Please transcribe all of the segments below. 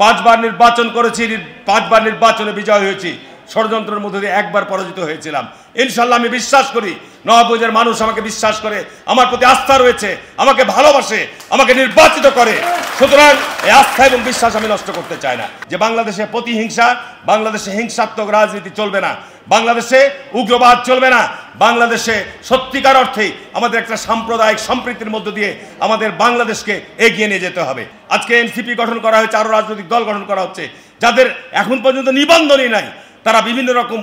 পাঁচবার নির্বাচন করেছি, পাঁচবার নির্বাচনে বিজয় হয়েছি, ষড়যন্ত্রের মধ্যে দিয়ে একবার পরাজিত হয়েছিলাম। ইনশাল্লাহ আমি বিশ্বাস করি নবাবগঞ্জের মানুষ আমাকে বিশ্বাস করে, আমার প্রতি আস্থা রয়েছে, আমাকে ভালোবাসে, আমাকে নির্বাচিত করে। সুতরাং এই আস্থা এবং বিশ্বাস আমি নষ্ট করতে চাই না। যে বাংলাদেশে প্রতিহিংসা, বাংলাদেশে হিংসাত্মক রাজনীতি চলবে না, বাংলাদেশে উগ্রবাদ চলবে না, বাংলাদেশে সত্যিকার অর্থেই আমাদের একটা সাম্প্রদায়িক সম্প্রীতির মধ্য দিয়ে আমাদের বাংলাদেশকে এগিয়ে নিয়ে যেতে হবে। আজকে এনসিপি গঠন করা হয়েছে, আরও রাজনৈতিক দল গঠন করা হচ্ছে, যাদের এখন পর্যন্ত নিবন্ধনই নাই। তারা বিভিন্ন রকম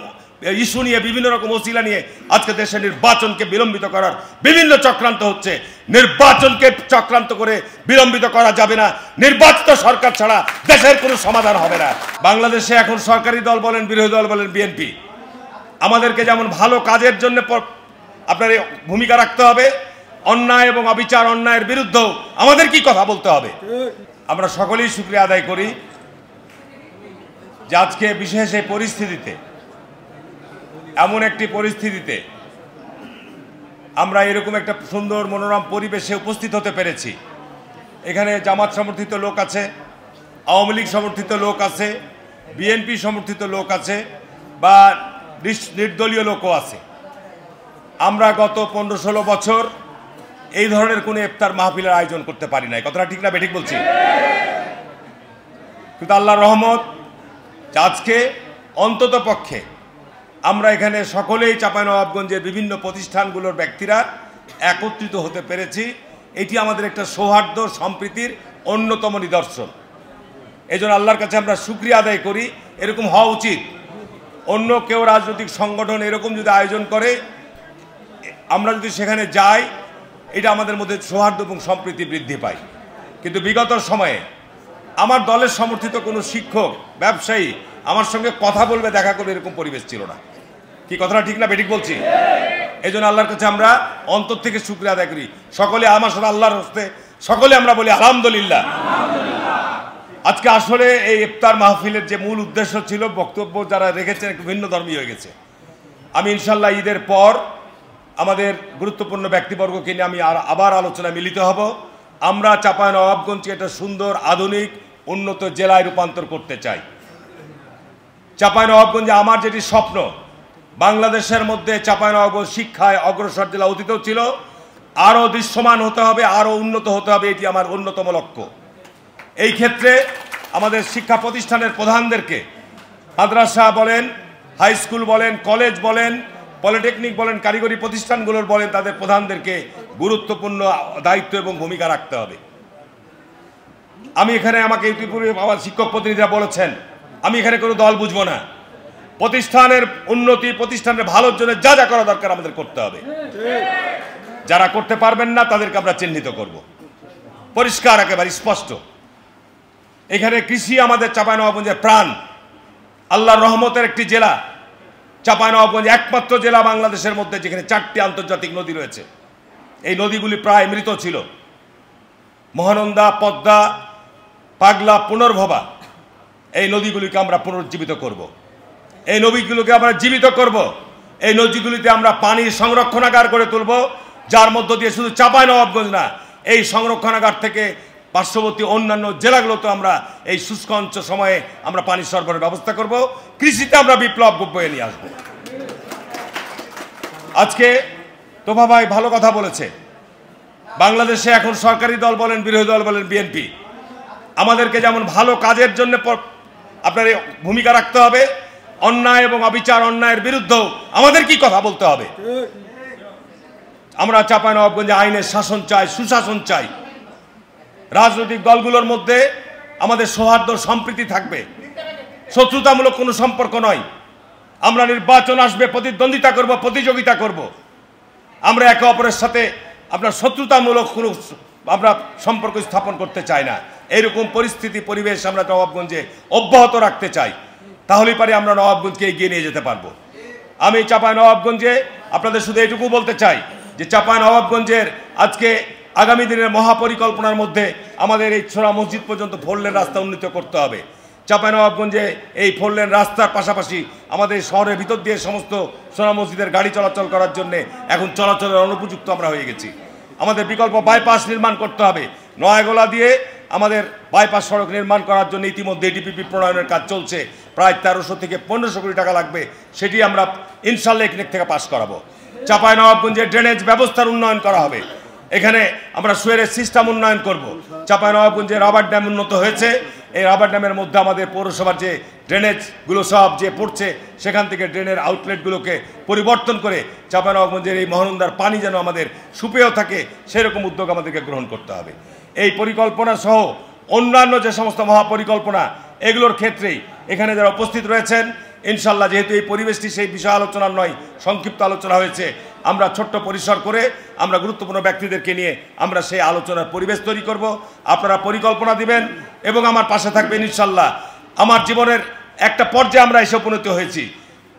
ইস্যু নিয়ে, বিভিন্ন রকম ওসিলা নিয়ে আজকে দেশের নির্বাচনকে বিলম্বিত করার বিভিন্ন চক্রান্ত হচ্ছে। নির্বাচনকে চক্রান্ত করে বিলম্বিত করা যাবে না। নির্বাচিত সরকার ছাড়া দেশের কোনো সমাধান হবে না। বাংলাদেশে এখন সরকারি দল বলেন, বিরোধী দল বলেন, বিএনপি, আমাদেরকে যেমন ভালো কাজের জন্য আপনার ভূমিকা রাখতে হবে, অন্যায় এবং অবিচার, অন্যায়ের বিরুদ্ধেও আমাদের কি কথা বলতে হবে। আমরা সকলেই শুকরিয়া আদায় করি যে আজকে বিশেষ এই পরিস্থিতিতে, এমন একটি পরিস্থিতিতে আমরা এরকম একটা সুন্দর মনোরম পরিবেশে উপস্থিত হতে পেরেছি। এখানে জামাত সমর্থিত লোক আছে, আওয়ামী লীগ সমর্থিত লোক আছে, বিএনপি সমর্থিত লোক আছে, বা নির্দলীয় লোকও আছে। আমরা গত 15-16 বছর এই ধরনের কোনো ইফতার মাহফিলের আয়োজন করতে পারি নাই। কথাটা ঠিক না বেঠিক বলছি? কিন্তু আল্লাহর রহমত আজকে অন্তত পক্ষে আমরা এখানে সকলেই চাঁপাইনবাবগঞ্জের বিভিন্ন প্রতিষ্ঠানগুলোর ব্যক্তিরা একত্রিত হতে পেরেছি। এটি আমাদের একটা সৌহার্দ্য সম্প্রীতির অন্যতম নিদর্শন। এই জন্য আল্লাহর কাছে আমরা শুকরিয়া আদায় করি। এরকম হওয়া উচিত। অন্য কেউ রাজনৈতিক সংগঠন এরকম যদি আয়োজন করে, আমরা যদি সেখানে যাই, এটা আমাদের মধ্যে সৌহার্দ্য এবং সম্প্রীতি বৃদ্ধি পায়। কিন্তু বিগত সময়ে আমার দলের সমর্থিত কোনো শিক্ষক, ব্যবসায়ী আমার সঙ্গে কথা বলবে, দেখা করবে, এরকম পরিবেশ ছিল না। কি কথাটা ঠিক না বেঠিক বলছি? এই জন্য আল্লাহর কাছে আমরা অন্তর থেকে শুকরিয়া আদায় করি। সকলে আমার সাথে আল্লাহর হস্তে সকলে আমরা বলি আলহামদুলিল্লাহ। আজকে আসলে এই ইফতার মাহফিলের যে মূল উদ্দেশ্য ছিল, বক্তব্য যারা রেখেছেন একটু ভিন্ন ধর্মী হয়ে গেছে। আমি ইনশাল্লাহ ঈদের পর আমাদের গুরুত্বপূর্ণ ব্যক্তিবর্গকে নিয়ে আমি আবার আলোচনায় মিলিত হব। আমরা চাঁপাইনবাবগঞ্জকে একটা সুন্দর, আধুনিক, উন্নত জেলায় রূপান্তর করতে চাই। চাঁপাইনবাবগঞ্জে আমার যেটি স্বপ্ন, বাংলাদেশের মধ্যে চাঁপাইনবাবগঞ্জ শিক্ষায় অগ্রসর জেলা অতীতেও ছিল, আরও দৃশ্যমান হতে হবে, আরও উন্নত হতে হবে, এটি আমার অন্যতম লক্ষ্য। এই ক্ষেত্রে আমাদের শিক্ষা প্রতিষ্ঠানের প্রধানদেরকে, মাদ্রাসা বলেন, হাই স্কুল বলেন, কলেজ বলেন, পলিটেকনিক বলেন, কারিগরি প্রতিষ্ঠানগুলোর বলেন, তাদের প্রধানদেরকে গুরুত্বপূর্ণ দায়িত্ব এবং ভূমিকা রাখতে হবে। আমি এখানে, আমাকে ইতিপূর্বে আমার শিক্ষক প্রতিনিধিরা বলেছেন, আমি এখানে কোনো দল বুঝবো না। প্রতিষ্ঠানের উন্নতি, প্রতিষ্ঠানের ভালোর জন্য যা যা করা দরকার আমাদের করতে হবে। যারা করতে পারবেন না তাদেরকে আমরা চিহ্নিত করব, পরিষ্কার, একেবারে স্পষ্ট। এখানে কৃষি আমাদের চাঁপাইনবাবগঞ্জের প্রাণ। আল্লাহর রহমতের একটি জেলা চাঁপাইনবাবগঞ্জ, একমাত্র জেলা বাংলাদেশের মধ্যে যেখানে 4টি আন্তর্জাতিক নদী রয়েছে। এই নদীগুলি প্রায় মৃত ছিল। মহানন্দা, পদ্মা, পাগলা, পুনর্ভবা, এই নদীগুলিকে আমরা পুনরুজ্জীবিত করব। এই নদীগুলোকে আমরা জীবিত করব। এই নদীগুলিতে আমরা পানির সংরক্ষণাগার করে তুলব, যার মধ্য দিয়ে শুধু চাঁপাইনবাবগঞ্জ না, এই সংরক্ষণাগার থেকে পার্শ্ববর্তী অন্যান্য জেলাগুলোতে আমরা এই শুষ্ক অঞ্চল সময়ে আমরা পানি সরবরাহের ব্যবস্থা করব। কৃষিতে আমরা বিপ্লব বয়ে নিয়ে আসবো। আজকে তোফা ভাই ভালো কথা বলেছে। বাংলাদেশে এখন সরকারি দল বলেন, বিরোধী দল বলেন, বিএনপি, আমাদেরকে যেমন ভালো কাজের জন্য আপনার ভূমিকা রাখতে হবে, অন্যায় এবং অবিচার, অন্যায়ের বিরুদ্ধেও আমাদের কি কথা বলতে হবে। আমরা চাঁপাইনবাবগঞ্জে আইনের শাসন চাই, সুশাসন চাই। রাজনৈতিক দলগুলোর মধ্যে আমাদের সৌহার্দ্য সম্প্রীতি থাকবে, শত্রুতামূলক কোনো সম্পর্ক নয়। আমরা নির্বাচন আসবে, প্রতিদ্বন্দ্বিতা করব, প্রতিযোগিতা করব। আমরা একে অপরের সাথে আপনার শত্রুতামূলক কোনো আমরা সম্পর্ক স্থাপন করতে চাই না। এইরকম পরিস্থিতি, পরিবেশ আমরা নবাবগঞ্জে অব্যাহত রাখতে চাই। তাহলেই পারে আমরা নবাবগঞ্জকে এগিয়ে নিয়ে যেতে পারবো। আমি চাঁপাইনবাবগঞ্জে আপনাদের শুধু এটুকু বলতে চাই যে চাঁপাইনবাবগঞ্জের আজকে আগামী দিনের মহাপরিকল্পনার মধ্যে আমাদের এই ছোড়া মসজিদ পর্যন্ত 4 লেন রাস্তা উন্নীত করতে হবে। চাঁপাইনবাবগঞ্জে এই 4 লেন রাস্তার পাশাপাশি আমাদের শহরের ভিতর দিয়ে সমস্ত সোনা মসজিদের গাড়ি চলাচল করার জন্য এখন চলাচলের অনুপযুক্ত আমরা হয়ে গেছি। আমাদের বিকল্প বাইপাস নির্মাণ করতে হবে। নয়াগোলা দিয়ে আমাদের বাইপাস সড়ক নির্মাণ করার জন্য ইতিমধ্যে ডিপিপি প্রণয়নের কাজ চলছে, প্রায় 1300 থেকে 1500 কোটি টাকা লাগবে, সেটি আমরা ইনশাল্লাহ এখান থেকে পাস করাবো। চাঁপাইনবাবগঞ্জে ড্রেনেজ ব্যবস্থার উন্নয়ন করা হবে, এখানে আমরা সুয়েরেজ সিস্টেম উন্নয়ন করব। চাঁপাইনবাবগঞ্জে রাবার ড্যাম উন্নত হয়েছে, এই রাবার ড্যামের মধ্যে আমাদের পৌরসভার যে ড্রেনেজগুলো সব যে পড়ছে সেখান থেকে ড্রেনের আউটলেটগুলোকে পরিবর্তন করে চাঁপাইনবাবগঞ্জের এই মহানন্দার পানি যেন আমাদের সুপেয় থাকে সেরকম উদ্যোগ আমাদেরকে গ্রহণ করতে হবে। এই পরিকল্পনা সহ অন্যান্য যে সমস্ত মহাপরিকল্পনা এগুলোর ক্ষেত্রেই এখানে যারা উপস্থিত রয়েছেন ইনশাল্লাহ, যেহেতু এই পরিবেশটি সেই বিষয় আলোচনার নয়, সংক্ষিপ্ত আলোচনা হয়েছে, আমরা ছোট্ট পরিসর করে আমরা গুরুত্বপূর্ণ ব্যক্তিদেরকে নিয়ে আমরা সেই আলোচনার পরিবেশ তৈরি করব। আপনারা পরিকল্পনা দিবেন এবং আমার পাশে থাকবেন ইনশাল্লাহ। আমার জীবনের একটা পর্যায়ে আমরা এসে উপনীত হয়েছি,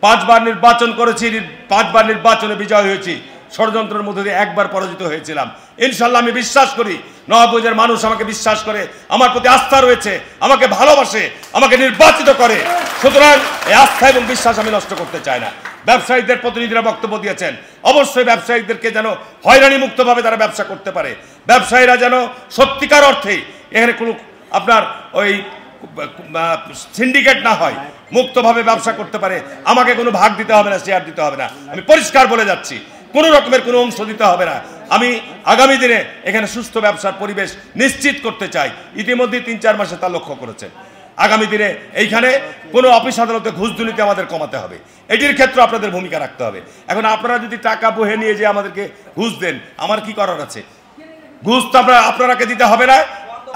5 বার নির্বাচন করেছি, 5 বার নির্বাচনে বিজয় হয়েছি, ষড়যন্ত্রের মধ্যে দিয়ে একবার পরাজিত হয়েছিলাম। ইনশাল্লাহ আমি বিশ্বাস করি নবাবগঞ্জের মানুষ আমাকে বিশ্বাস করে, আমার প্রতি আস্থা রয়েছে, আমাকে ভালোবাসে, আমাকে নির্বাচিত করে। সুতরাং এই আস্থা এবং বিশ্বাস আমি নষ্ট করতে চাই না। ব্যবসায়ীদের প্রতিনিধিরা বক্তব্য দিয়েছেন, অবশ্যই ব্যবসায়ীদেরকে যেন হয়রানি মুক্তভাবে তারা ব্যবসা করতে পারে, ব্যবসায়ীরা যেন সত্যিকার অর্থেই এখানে কোনো আপনার ওই সিন্ডিকেট না হয়, মুক্তভাবে ব্যবসা করতে পারে। আমাকে কোনো ভাগ দিতে হবে না, শেয়ার দিতে হবে না, আমি পরিষ্কার বলে যাচ্ছি, কোনো রকমের কোনো অংশ দিতে হবে না। আমি আগামী দিনে এখানে সুস্থ ব্যবসার পরিবেশ নিশ্চিত করতে চাই। ইতিমধ্যে 3-4 মাসে তা লক্ষ্য করেছেন। আগামী দিনে এইখানে কোনো অফিস আদালতে ঘুষ দুর্নীতি আমাদের কমাতে হবে, এটির ক্ষেত্রে আপনাদের ভূমিকা রাখতে হবে। এখন আপনারা যদি টাকা বহে নিয়ে যে আমাদেরকে ঘুষ দেন, আমার কি করার আছে? ঘুষ তো আপনারাকে দিতে হবে না,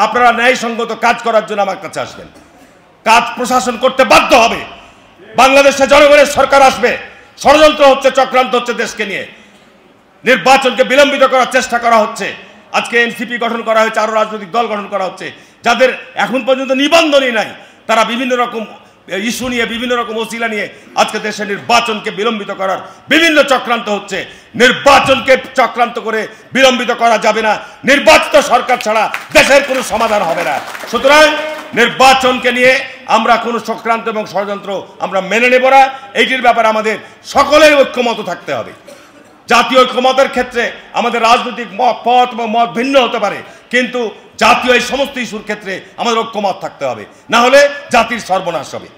আপনারা ন্যায়সঙ্গত কাজ করার জন্য আমার কাছে আসবেন, কাজ প্রশাসন করতে বাধ্য হবে। বাংলাদেশে জনগণের সরকার আসবে, ষড়যন্ত্র হচ্ছে, চক্রান্ত হচ্ছে, দেশকে নিয়ে নির্বাচনকে বিলম্বিত করার চেষ্টা করা হচ্ছে। আজকে এনসিপি গঠন করা হয়েছে, আরো রাজনৈতিক দল গঠন করা হচ্ছে, যাদের এখন পর্যন্ত নিবন্ধনই নাই, তারা বিভিন্ন রকম ইস্যু নিয়ে, বিভিন্ন রকম ওসিলা নিয়ে আজকে দেশের নির্বাচনকে বিলম্বিত করার বিভিন্ন চক্রান্ত হচ্ছে। নির্বাচনকে চক্রান্ত করে বিলম্বিত করা যাবে না, নির্বাচিত সরকার ছাড়া দেশের কোনো সমাধান হবে না। সুতরাং নির্বাচনকে নিয়ে আমরা কোনো চক্রান্ত এবং ষড়যন্ত্র আমরা মেনে নেব না, এইটির ব্যাপারে আমাদের সকলের ঐক্যমত থাকতে হবে। জাতীয় ঐক্যমতের ক্ষেত্রে আমাদের রাজনৈতিক পথ এবং মত ভিন্ন হতে পারে, কিন্তু জাতীয় এই সমস্ত ইস্যুর ক্ষেত্রে আমাদের ঐক্যমত থাকতে হবে, না হলে জাতির সর্বনাশ হবে,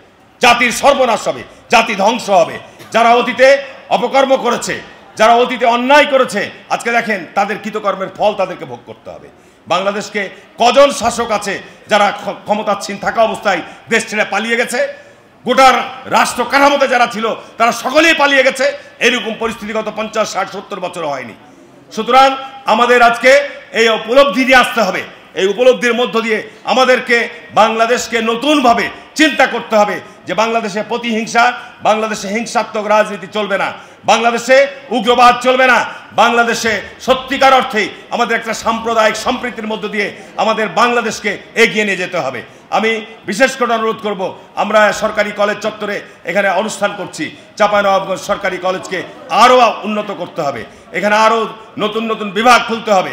জাতির সর্বনাশ হবে, জাতি ধ্বংস হবে। যারা অতীতে অপকর্ম করেছে, যারা অতীতে অন্যায় করেছে, আজকে দেখেন তাদের কৃতকর্মের ফল তাদেরকে ভোগ করতে হবে। বাংলাদেশকে কজন শাসক আছে যারা ক্ষমতাচ্ছীন থাকা অবস্থায় দেশ ছেড়ে পালিয়ে গেছে? গোটার রাষ্ট্র কাঠামোতে যারা ছিল তারা সকলেই পালিয়ে গেছে। এরকম পরিস্থিতি গত 50, 60, 70 বছর হয়নি। সুতরাং আমাদের আজকে এই উপলব্ধি নিয়ে আসতে হবে। এই উপলব্ধির মধ্য দিয়ে আমাদেরকে বাংলাদেশকে নতুনভাবে চিন্তা করতে হবে যে বাংলাদেশে প্রতিহিংসা, বাংলাদেশে হিংসাত্মক রাজনীতি চলবে না, বাংলাদেশে উগ্রবাদ চলবে না, বাংলাদেশে সত্যিকার অর্থেই আমাদের একটা সাম্প্রদায়িক সম্প্রীতির মধ্য দিয়ে আমাদের বাংলাদেশকে এগিয়ে নিয়ে যেতে হবে। আমি বিশেষ করে অনুরোধ করব, আমরা সরকারি কলেজ চত্বরে এখানে অনুষ্ঠান করছি, চাঁপাইনবাবগঞ্জ সরকারি কলেজকে আরও উন্নত করতে হবে, এখানে আরও নতুন নতুন বিভাগ খুলতে হবে।